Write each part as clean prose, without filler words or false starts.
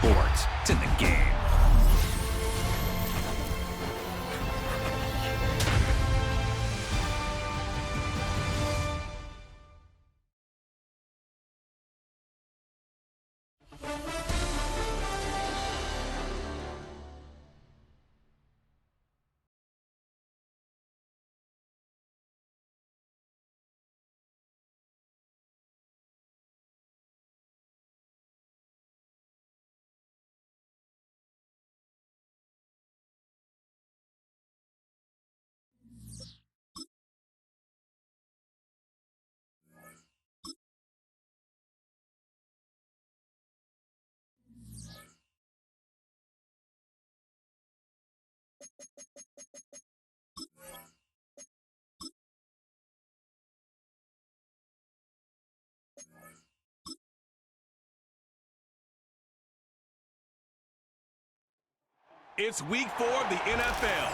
sports. It's in the game. It's week 4 of the NFL.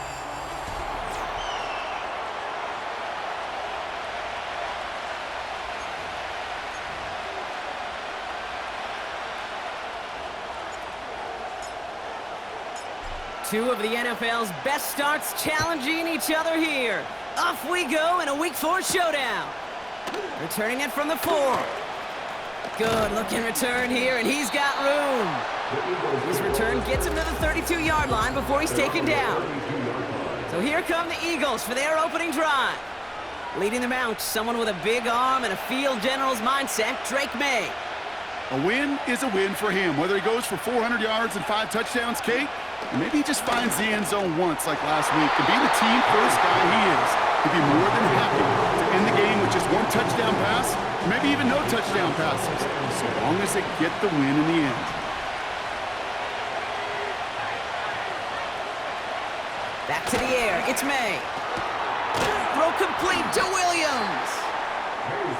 Two of the NFL's best starts challenging each other here. Off we go in a week 4 showdown. Returning it from the 4. Good looking return here, and he's got room. His return gets him to the 32-yard line before he's taken down. So here come the Eagles for their opening drive. Leading them out, someone with a big arm and a field general's mindset, Drake May. A win is a win for him, whether he goes for 400 yards and 5 touchdowns, Kate, or maybe he just finds the end zone once like last week. And being the team first guy he is, he'd be more than happy to end the game with just 1 touchdown pass, maybe even no touchdown passes, so long as they get the win in the end. Back to the air, it's May. Throw complete to Williams.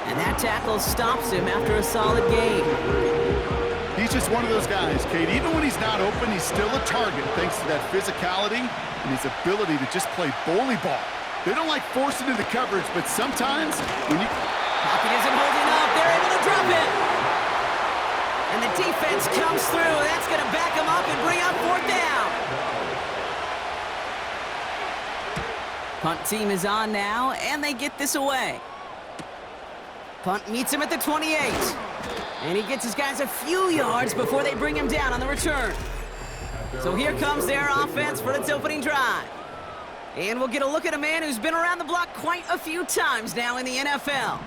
And that tackle stops him after a solid gain. He's just one of those guys, Kate. Even when he's not open, he's still a target thanks to that physicality and his ability to just play bully ball. They don't like forcing into coverage, but sometimes when you... Pocket isn't holding up. They're able to drop it. And the defense comes through. That's going to back him up and bring up 4th down. Punt team is on now, and they get this away. Punt meets him at the 28. And he gets his guys a few yards before they bring him down on the return. So here comes their offense for its opening drive. And we'll get a look at a man who's been around the block quite a few times now in the NFL.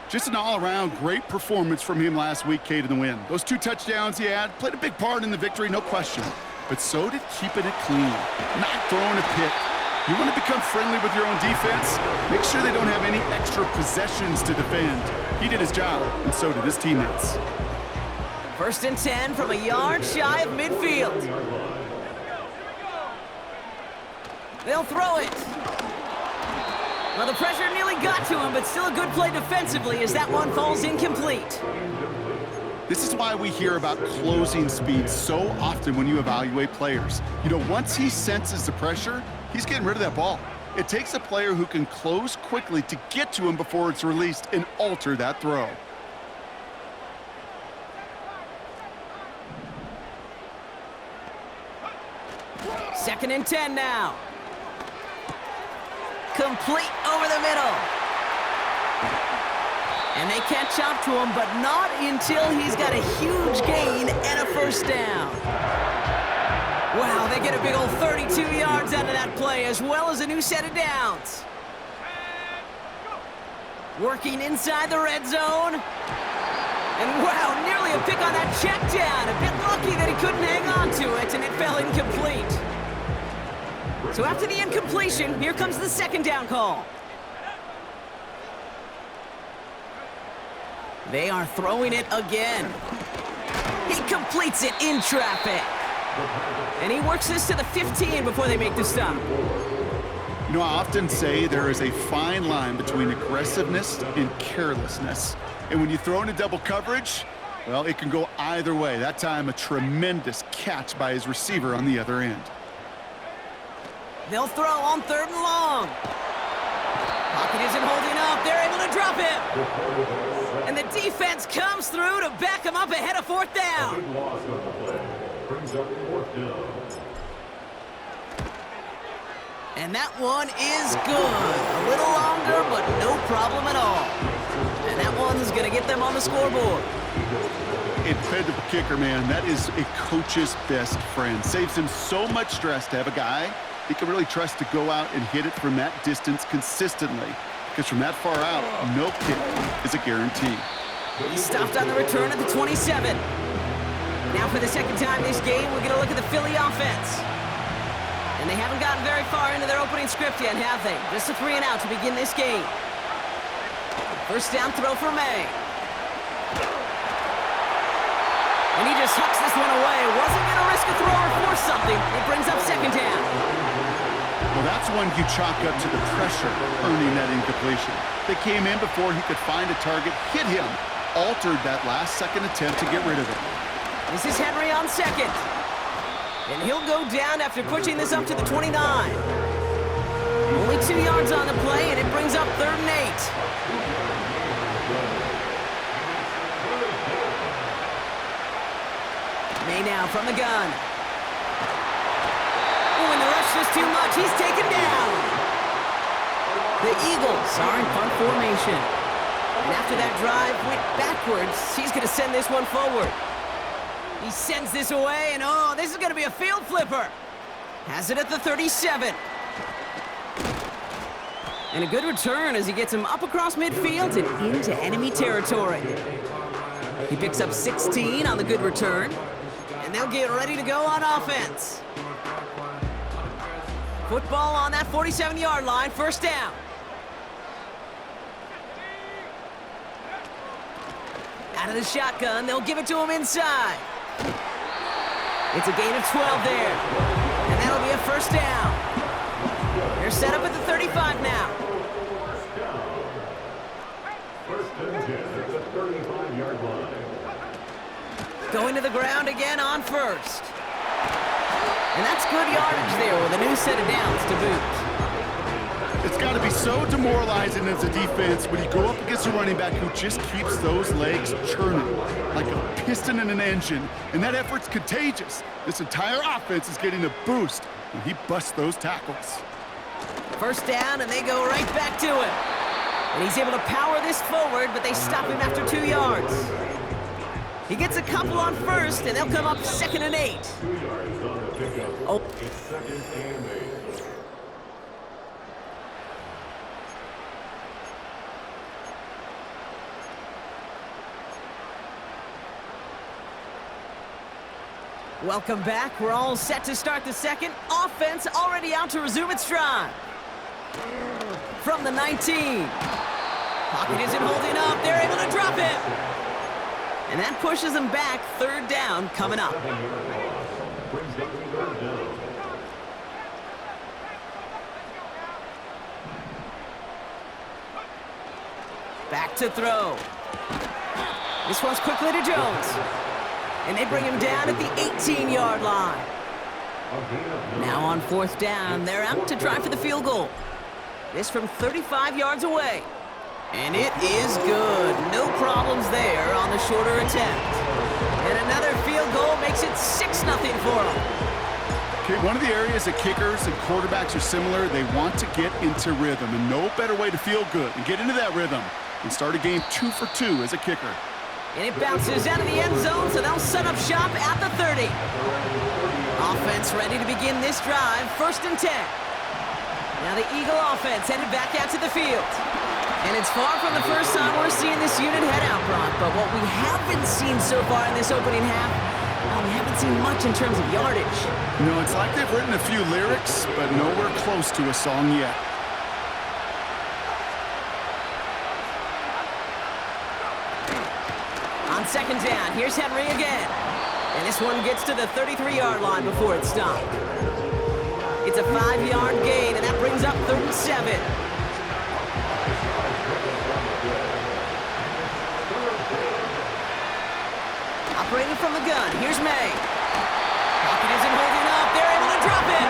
Just an all-around great performance from him last week, Kate, in the win. Those 2 touchdowns he had played a big part in the victory, no question. But so did keeping it clean, not throwing a pick. You want to become friendly with your own defense? Make sure they don't have any extra possessions to defend. He did his job, and so did his teammates. 1st and 10 from a yard shy of midfield. They'll throw it. Well, the pressure nearly got to him, but still a good play defensively as that one falls incomplete. This is why we hear about closing speed so often when you evaluate players. You know, once he senses the pressure, he's getting rid of that ball. It takes a player who can close quickly to get to him before it's released and alter that throw. Second and 10 now. Complete over the middle. And they catch up to him, but not until he's got a huge gain and a 1st down. Wow, they get a big old 32 yards out of that play, as well as a new set of downs. Working inside the red zone. And wow, nearly a pick on that check down. A bit lucky that he couldn't hang on to it, and it fell incomplete. So after the incompletion, here comes the 2nd down call. They are throwing it again. He completes it in traffic. And he works this to the 15 before they make the stop. You know, I often say there is a fine line between aggressiveness and carelessness. And when you throw into double coverage, well, it can go either way. That time, a tremendous catch by his receiver on the other end. They'll throw on 3rd and long. Pocket isn't holding up. They're able to drop it. And the defense comes through to back him up ahead of 4th down. And that one is good. A little longer, but no problem at all. And that one's going to get them on the scoreboard. Dependable kicker, man. That is a coach's best friend. Saves him so much stress to have a guy he can really trust to go out and hit it from that distance consistently. Because from that far out, no kick is a guarantee. He stopped on the return at the 27. Now for the second time this game, we're going to look at the Philly offense. And they haven't gotten very far into their opening script yet, have they? Just a 3 and out to begin this game. First down throw for May. And he just hucks this one away. Wasn't going to risk a throw or force something. It brings up second down. Well, that's one you chalk up to the pressure earning that incompletion. They came in before he could find a target, hit him, altered that last-second attempt to get rid of it. This is Henry on second. And he'll go down after pushing this up to the 29. Only 2 yards on the play, and it brings up 3rd and 8. May now from the gun. Oh, and the rush was too much. He's taken down. The Eagles are in punt formation. And after that drive went backwards, he's going to send this one forward. He sends this away, and oh, this is going to be a field flipper. Has it at the 37. And a good return as he gets him up across midfield and into enemy territory. He picks up 16 on the good return, and they'll get ready to go on offense. Football on that 47-yard line, first down. Out of the shotgun, they'll give it to him inside. It's a gain of 12 there, and that'll be a first down. They're set up at the 35 now. First and 10 at the 35-yard line. Going to the ground again on first. And that's good yardage there with a new set of downs to boot. It's got to be so demoralizing as a defense when you go up against a running back who just keeps those legs churning like a piston in an engine, and that effort's contagious. This entire offense is getting a boost when he busts those tackles. First down, and they go right back to him. And he's able to power this forward, but they stop him after 2 yards. He gets a couple on first, and they'll come up 2nd and 8. 2 yards on the pickup. Oh. It's 2nd and 8. Welcome back. We're all set to start the second. Offense already out to resume its drive. From the 19. Pocket isn't holding up. They're able to drop it. And that pushes them back. 3rd down coming up. Back to throw. This one's quickly to Jones. And they bring him down at the 18-yard line. Now on 4th down, they're out to try for the field goal. This from 35 yards away. And it is good. No problems there on the shorter attempt. And another field goal makes it 6-0 for them. Okay, one of the areas that kickers and quarterbacks are similar, they want to get into rhythm. And no better way to feel good and get into that rhythm than start a game 2 for 2 as a kicker. And it bounces out of the end zone, so they'll set up shop at the 30. Offense ready to begin this drive, 1st and 10. Now the Eagle offense headed back out to the field. And it's far from the first time we're seeing this unit head out, Brock. But what we haven't seen so far in this opening half, we haven't seen much in terms of yardage. No, it's like they've written a few lyrics, but nowhere close to a song yet. On 2nd down, here's Henry again. And this one gets to the 33-yard line before it's stopped. It's a 5-yard gain, and that brings up 3rd and 7. Operating from the gun, here's May. Pocket isn't holding up. They're able to drop it.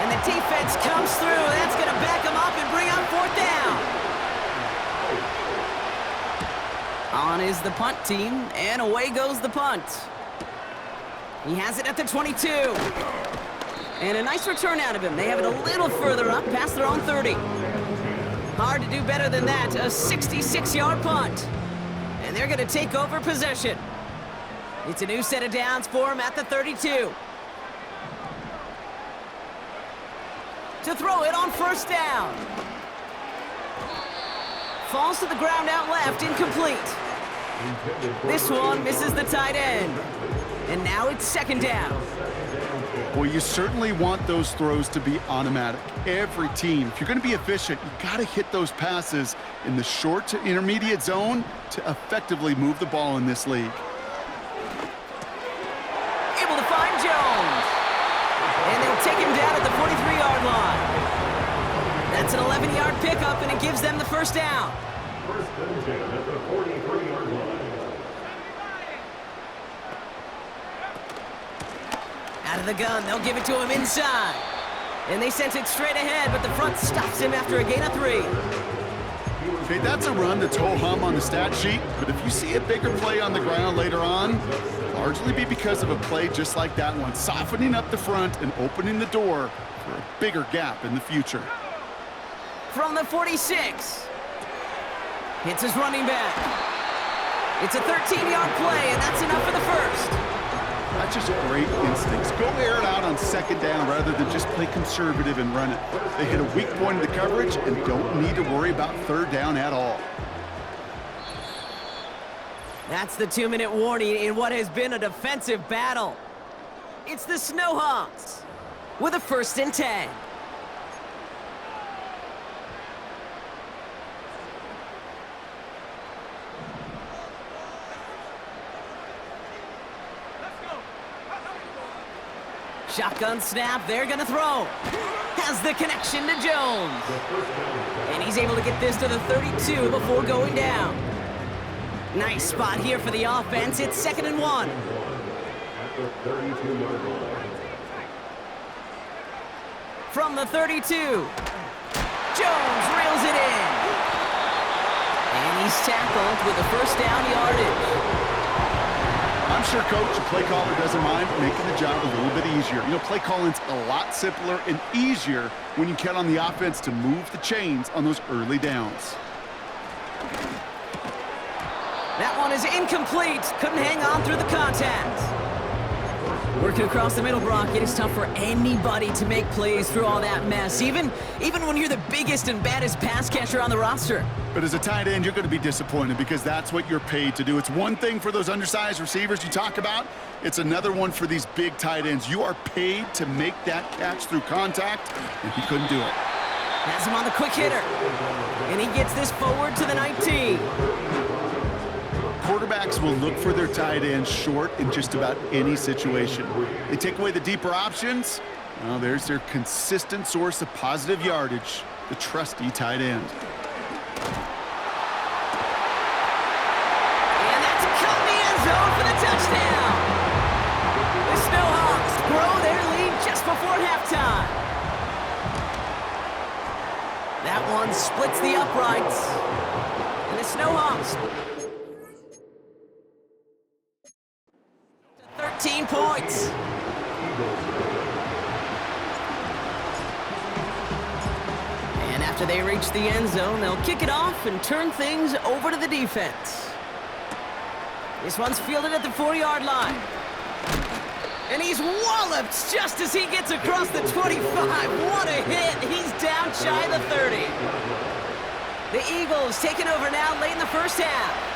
And the defense comes through. That's going to back them up and bring up 4th down. On is the punt team, and away goes the punt. He has it at the 22. And a nice return out of him. They have it a little further up past their own 30. Hard to do better than that. A 66-yard punt. And they're going to take over possession. It's a new set of downs for him at the 32. To throw it on first down. Falls to the ground out left, incomplete. This one misses the tight end. And now it's second down. Well, you certainly want those throws to be automatic. Every team, if you're going to be efficient, you got to hit those passes in the short to intermediate zone to effectively move the ball in this league. Able to find Jones. And they'll take him down at the 43-yard line. That's an 11-yard pickup, and it gives them the first down. First and 10 at the 43-yard line. Out of the gun, they'll give it to him inside. And they sent it straight ahead, but the front stops him after a gain of 3. Okay, that's a run that's ho-hum on the stat sheet, but if you see a bigger play on the ground later on, largely be because of a play just like that one, softening up the front and opening the door for a bigger gap in the future. From the 46. Hits his running back. It's a 13-yard play, and that's enough for the first. That's just great instincts. Go air it out on second down rather than just play conservative and run it. They hit a weak point in the coverage and don't need to worry about third down at all. That's the 2-minute warning in what has been a defensive battle. It's the Snowhawks with a 1st and 10. Shotgun snap, they're gonna throw. Has the connection to Jones. And he's able to get this to the 32 before going down. Nice spot here for the offense. It's 2nd and 1. At the 32-yard line. From the 32. Jones reels it in. And he's tackled with the first down yardage. I'm sure coach and play caller doesn't mind making the job a little bit easier. You know, play calling's a lot simpler and easier when you count on the offense to move the chains on those early downs. That one is incomplete. Couldn't hang on through the contact. Working across the middle, Brock, it is tough for anybody to make plays through all that mess, even when you're the biggest and baddest pass catcher on the roster. But as a tight end, you're going to be disappointed because that's what you're paid to do. It's one thing for those undersized receivers you talk about. It's another one for these big tight ends. You are paid to make that catch through contact, and he couldn't do it. Has him on the quick hitter. And he gets this forward to the 19. Quarterbacks will look for their tight end short in just about any situation. They take away the deeper options. Well, there's their consistent source of positive yardage, the trusty tight end. And that's caught in the end zone for the touchdown. The Snowhawks grow their lead just before halftime. That one splits the uprights. And the Snowhawks 13 points. And after they reach the end zone, they'll kick it off and turn things over to the defense. This one's fielded at the 4-yard line. And he's walloped just as he gets across the 25. What a hit. He's down shy of the 30. The Eagles taking over now late in the first half.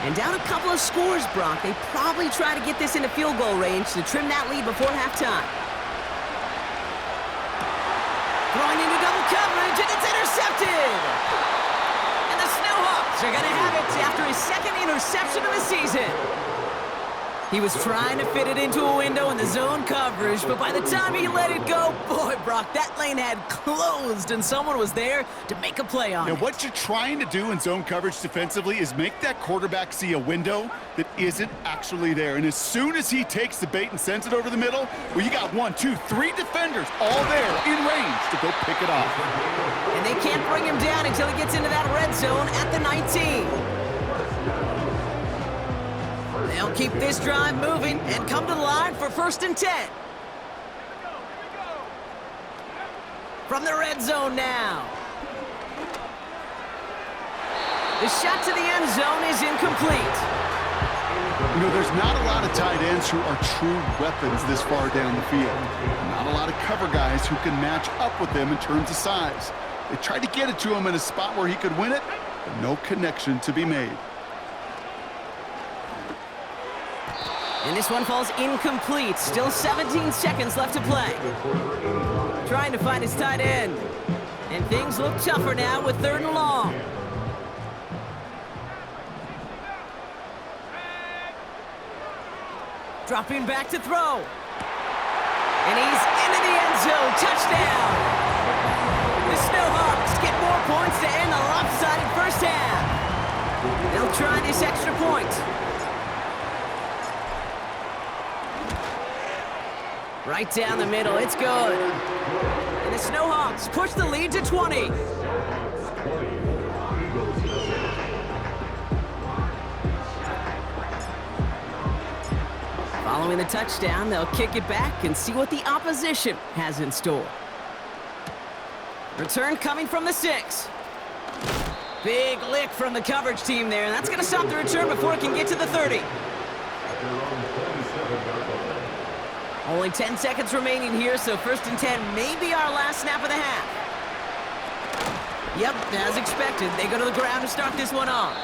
And down a couple of scores, Brock. They probably try to get this into field goal range to trim that lead before halftime. Throwing into double coverage, and it's intercepted! And the Snowhawks are going to have it after his 2nd interception of the season. He was trying to fit it into a window in the zone coverage, but by the time he let it go, boy, Brock, that lane had closed, and someone was there to make a play on it. Now, what you're trying to do in zone coverage defensively is make that quarterback see a window that isn't actually there. And as soon as he takes the bait and sends it over the middle, well, you got 1, 2, 3 defenders all there in range to go pick it off. And they can't bring him down until he gets into that red zone at the 19. They'll keep this drive moving and come to the line for 1st and 10. From the red zone now. The shot to the end zone is incomplete. You know, there's not a lot of tight ends who are true weapons this far down the field. Not a lot of cover guys who can match up with them in terms of size. They tried to get it to him in a spot where he could win it, but no connection to be made. And this one falls incomplete. Still 17 seconds left to play. Trying to find his tight end. And things look tougher now with 3rd and long. Dropping back to throw. And he's into the end zone. Touchdown! The Snowhawks get more points to end the lopsided first half. They'll try this extra point. Right down the middle, it's good. And the Snowhawks push the lead to 20. Following the touchdown, they'll kick it back and see what the opposition has in store. Return coming from the 6. Big lick from the coverage team there, and that's going to stop the return before it can get to the 30. Only 10 seconds remaining here, so 1st and 10 may be our last snap of the half. Yep, as expected, they go to the ground to start this one off.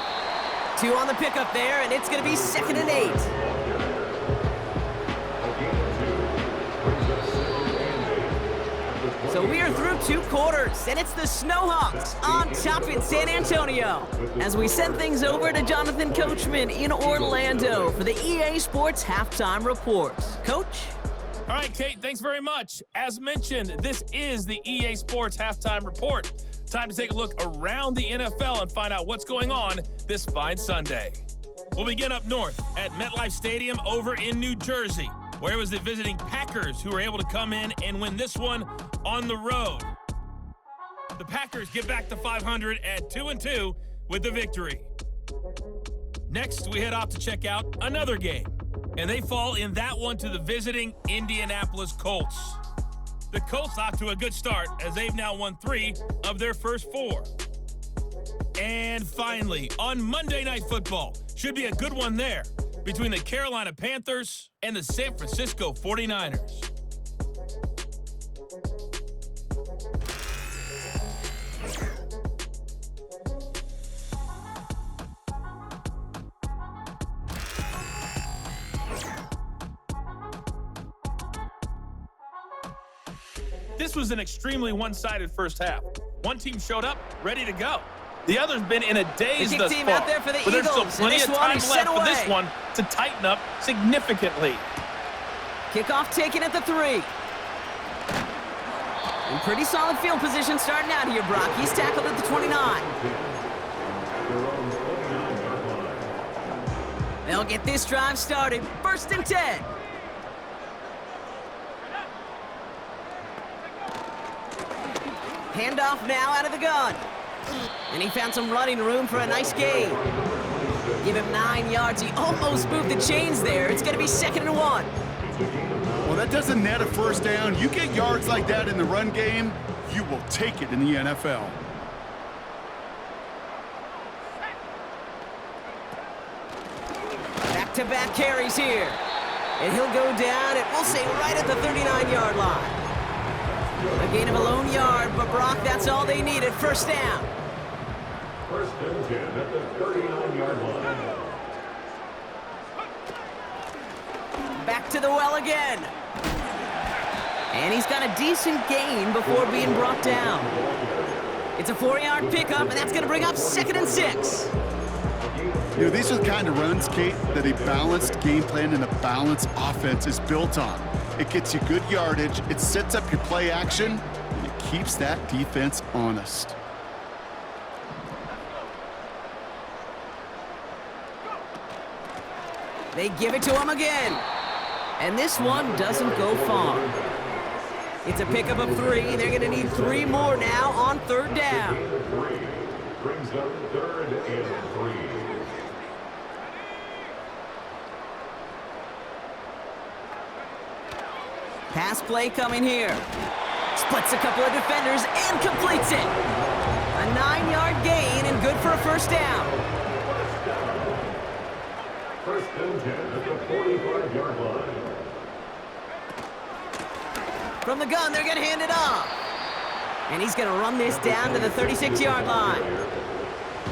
2 on the pickup there, and it's going to be 2nd and 8. So we are through 2 quarters, and it's the Snowhawks on top in San Antonio. As we send things over to Jonathan Coachman in Orlando for the EA Sports Halftime Report. Coach? All right, Kate, thanks very much. As mentioned, this is the EA Sports Halftime Report. Time to take a look around the NFL and find out what's going on this fine Sunday. We'll begin up north at MetLife Stadium over in New Jersey, where it was the visiting Packers who were able to come in and win this one on the road. The Packers get back to 500 at 2-2 with the victory. Next, we head off to check out another game, and they fall in that one to the visiting Indianapolis Colts. The Colts off to a good start as they've now won 3 of their first 4. And finally, on Monday Night Football, should be a good one there, between the Carolina Panthers and the San Francisco 49ers. This was an extremely one-sided first half. One team showed up, ready to go. The other's been in a daze thus far, out there for the but there's still Eagles, plenty of time left for this one to tighten up significantly. Kickoff taken at the 3. In pretty solid field position starting out here, Brock. He's tackled at the 29. They'll get this drive started. 1st and 10. Handoff now out of the gun. And he found some running room for a nice gain. Give him 9 yards. He almost moved the chains there. It's going to be 2nd and 1. Well, that doesn't net a first down. You get yards like that in the run game, you will take it in the NFL. Back-to-back carries here. And he'll go down, and we'll say right at the 39-yard line. A gain of a lone yard, but Brock, that's all they needed. 1st down. 1st and 10 at the 39-yard line. Back to the well again. And he's got a decent gain before being brought down. It's a 4-yard pickup, and that's going to bring up 2nd and 6. You know, these are the kind of runs, Kate, that a balanced game plan and a balanced offense is built on. It gets you good yardage, it sets up your play action, and it keeps that defense honest. They give it to him again. And this one doesn't go far. It's a pickup of 3. They're going to need 3 more now on 3rd down. Brings up 3rd and 3. Pass play coming here. Splits a couple of defenders and completes it. A 9-yard gain and good for a first down. First and 10 at the 45-yard line. From the gun, they're going to hand it off. And he's going to run this down to the 36-yard line.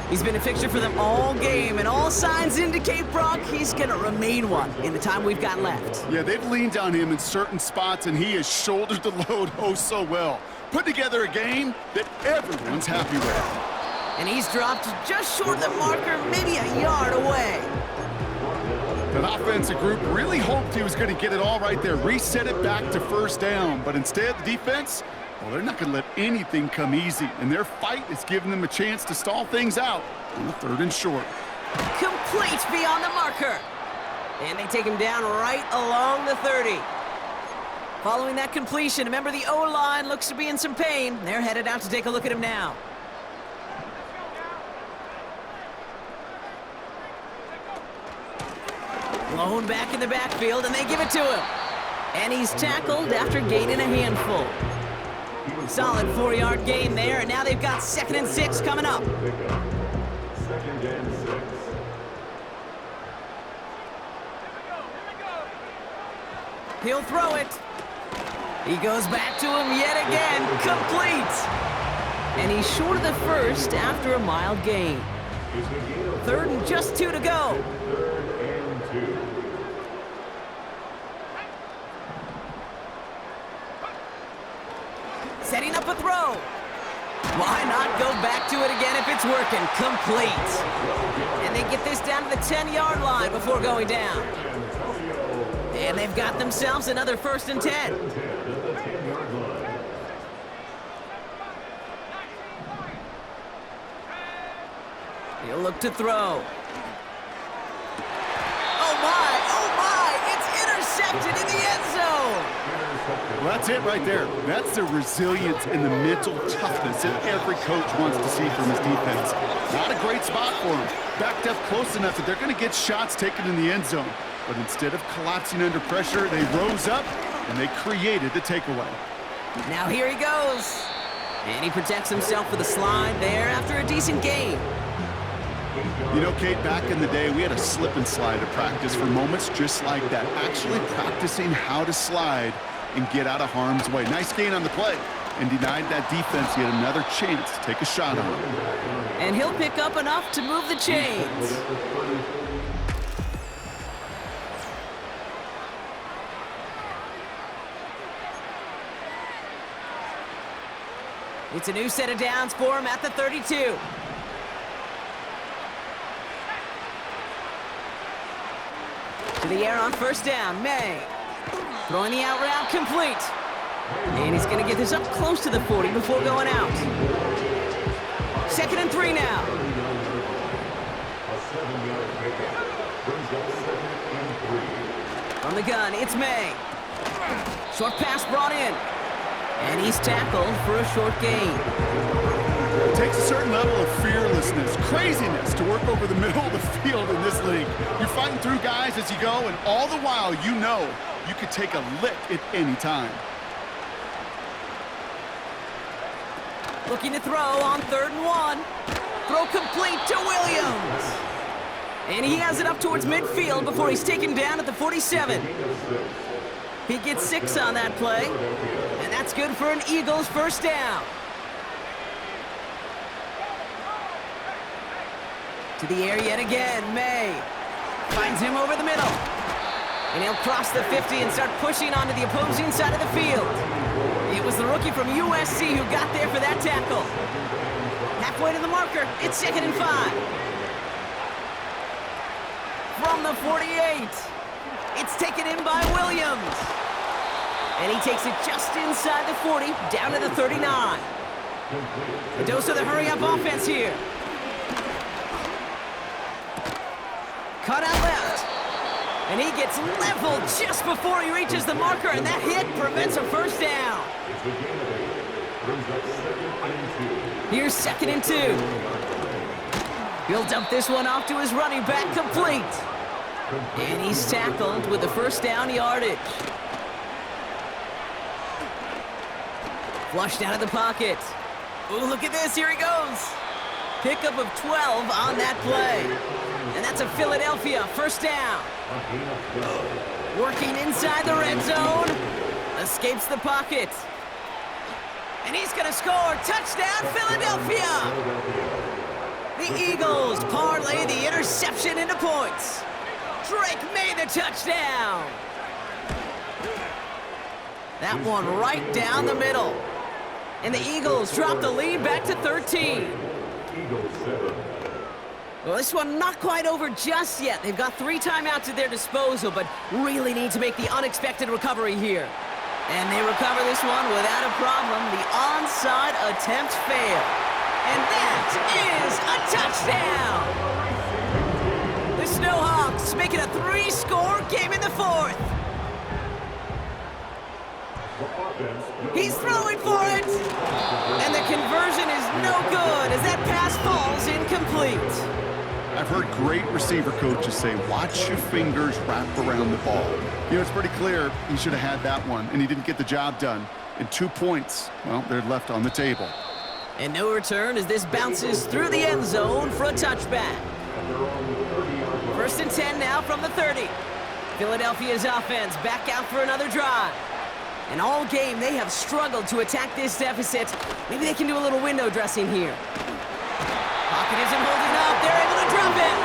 He's been a fixture for them all game, and all signs indicate, Brock, he's going to remain one in the time we've got left. Yeah, they've leaned on him in certain spots, and he has shouldered the load oh so well. Put together a game that everyone's happy with. And he's dropped just short of the marker, maybe a yard away. That offensive group really hoped he was going to get it all right there, reset it back to first down. But instead, the defense, well, they're not going to let anything come easy. And their fight is giving them a chance to stall things out on the 3rd and short. Complete beyond the marker. And they take him down right along the 30. Following that completion, remember the O-line looks to be in some pain. They're headed out to take a look at him now. Blown back in the backfield, and they give it to him. And he's tackled after gaining a handful. Solid 4-yard gain there, and now they've got 2nd and 6 coming up. 2nd and 6. He'll throw it. He goes back to him yet again, complete. And he's short of the first after a mild gain. 3rd and just 2 to go. 3rd and 2. Setting up a throw. Why not go back to it again if it's working? Complete. And they get this down to the 10-yard line before going down. And they've got themselves another 1st and 10. He'll look to throw. Oh my, it's intercepted in the end zone. Well, that's it right there. That's the resilience and the mental toughness that every coach wants to see from his defense. Not a great spot for him. Backed up close enough that they're going to get shots taken in the end zone. But instead of collapsing under pressure, they rose up and they created the takeaway. Now here he goes. And he protects himself with a slide there after a decent gain. You know, Kate, back in the day, we had a slip and slide to practice for moments just like that. Actually practicing how to slide and get out of harm's way. Nice gain on the play, and denied that defense yet another chance to take a shot on him. And he'll pick up enough to move the chains. It's a new set of downs for him at the 32. To the air on first down, May. Throwing the out route complete. And he's going to get this up close to the 40 before going out. 2nd and 3 now. A 7-yard pickup brings up 2nd and 3. From the gun, it's May. Short pass brought in. And he's tackled for a short gain. It takes a certain level of fearlessness, craziness to work over the middle of the field in this league. You're fighting through guys as you go, and all the while you know you could take a lick at any time. Looking to throw on 3rd and 1. Throw complete to Williams. And he has it up towards midfield before he's taken down at the 47. He gets 6 on that play, and that's good for an Eagles first down. To the air yet again, May. Finds him over the middle. And he'll cross the 50 and start pushing onto the opposing side of the field. It was the rookie from USC who got there for that tackle. Halfway to the marker, it's 2nd and 5. From the 48, it's taken in by Williams. And he takes it just inside the 40, down to the 39. A dose of the hurry-up offense here. Cut out left. And he gets leveled just before he reaches the marker, and that hit prevents a first down. Here's 2nd and 2. He'll dump this one off to his running back, complete. And he's tackled with the first down yardage. Flushed out of the pocket. Ooh, look at this. Here he goes. Pickup of 12 on that play. And that's a Philadelphia first down. Working inside the red zone. Escapes the pocket. And he's going to score. Touchdown, Philadelphia! The Eagles parlay the interception into points. Drake made the touchdown. That one right down the middle. And the Eagles drop the lead back to 13. Well, this one not quite over just yet. They've got 3 timeouts at their disposal, but really need to make the unexpected recovery here. And they recover this one without a problem. The onside attempt failed. And that is a touchdown! The Snowhawks make it a 3-score game in the 4th. He's throwing for it! And the conversion is no good as that pass falls incomplete. I've heard great receiver coaches say, watch your fingers wrap around the ball. You know, it's pretty clear he should have had that one, and he didn't get the job done. And 2 points, well, they're left on the table. And no return as this bounces through the end zone for a touchback. 1st and 10 now from the 30. Philadelphia's offense back out for another drive. And all game, they have struggled to attack this deficit. Maybe they can do a little window dressing here. Pocket isn't holding up. They're able to drop it.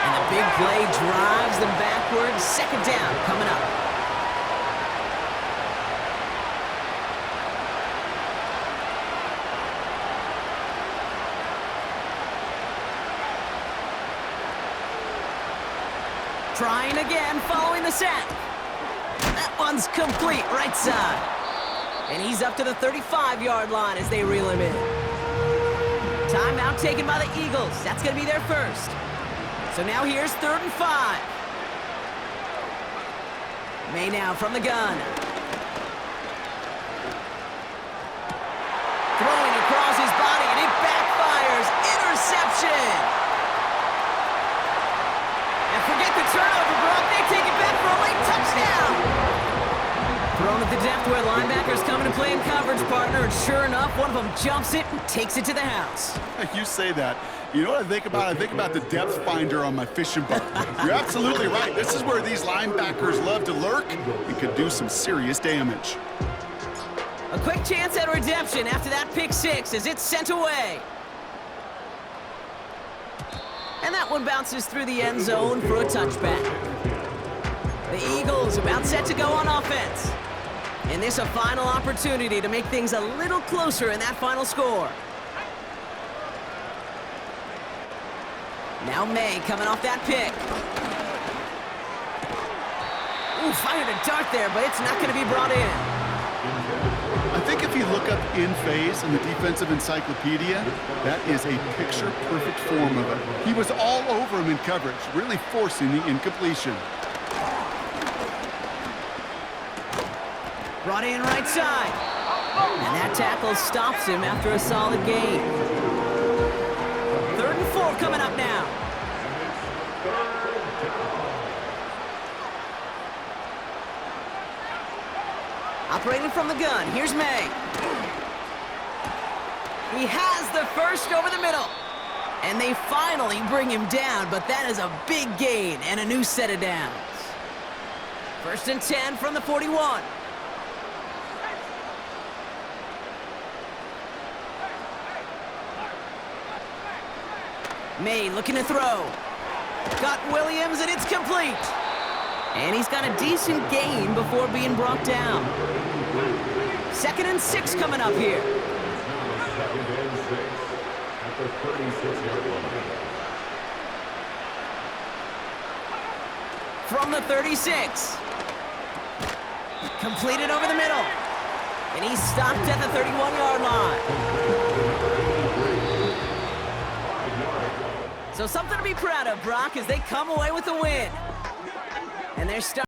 And the big play drives them backwards. 2nd down coming up. Trying again, following the sack. That one's complete, right side. And he's up to the 35-yard line as they reel him in. Timeout taken by the Eagles. That's going to be their first. So now here's 3rd and 5. May now from the gun. Throwing across his body, and it backfires. Interception. And forget the turnover, Brock. They take it back for a late touchdown. Thrown at the depth where linebackers coming to play in coverage, partner. And sure enough, one of them jumps it and takes it to the house. You say that. You know what I think about? I think about the depth finder on my fishing boat. You're absolutely right. This is where these linebackers love to lurk and could do some serious damage. A quick chance at redemption after that pick 6 as it's sent away. And that one bounces through the end zone for a touchback. The Eagles about set to go on offense. And this a final opportunity to make things a little closer in that final score. Now May coming off that pick. Ooh, fired a dart there, but it's not going to be brought in. I think if you look up in phase in the defensive encyclopedia, that is a picture-perfect form of it. He was all over him in coverage, really forcing the incompletion. Brought in right side. And that tackle stops him after a solid gain. 3rd and 4 coming up now. Operating from the gun, here's May. He has the first over the middle. And they finally bring him down, but that is a big gain and a new set of downs. 1st and 10 from the 41. May looking to throw. Got Williams, and it's complete. And he's got a decent gain before being brought down. 2nd and 6 coming up here. 2nd and 6 at the 36-yard line. From the 36. Completed over the middle. And he's stopped at the 31-yard line. So something to be proud of, Brock, as they come away with the win. And they're starting.